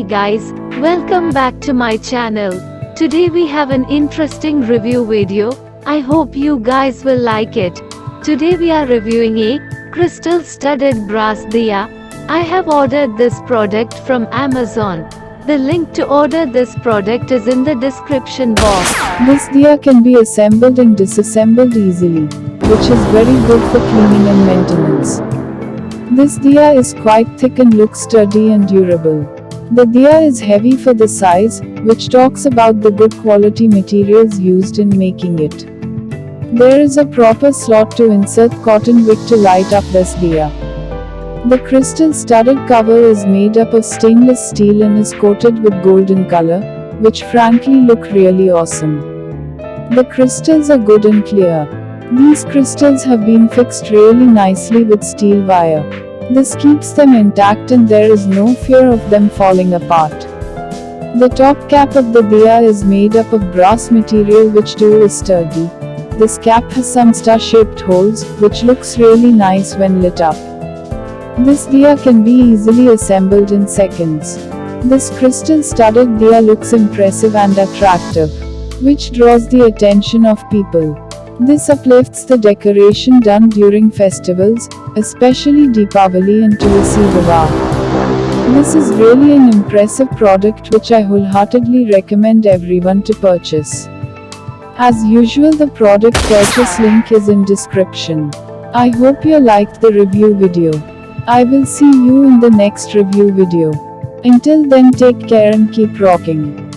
guys, welcome back to my channel. Today we have an interesting review video. I hope you guys will like it. Today we are reviewing a crystal studded brass diya. I have ordered this product from Amazon. The link to order this product is in the description box. This diya can be assembled and disassembled easily, which is very good for cleaning and maintenance. This diya is quite thick and looks sturdy and durable. The diya is heavy for the size, which talks about the good quality materials used in making it. There is a proper slot to insert cotton wick to light up this diya. The crystal studded cover is made up of stainless steel and is coated with golden color, which frankly look really awesome. The crystals are good and clear. These crystals have been fixed really nicely with steel wire. This keeps them intact and there is no fear of them falling apart. The top cap of the diya is made up of brass material which too is sturdy. This cap has some star-shaped holes, which looks really nice when lit up. This diya can be easily assembled in seconds. This crystal studded diya looks impressive and attractive, which draws the attention of people. This uplifts the decoration done during festivals, especially Diwali and Tulsi Vivah. This is really an impressive product which I wholeheartedly recommend everyone to purchase. As usual, the product purchase link is in description. I hope you liked the review video. I will see you in the next review video. Until then, take care and keep rocking.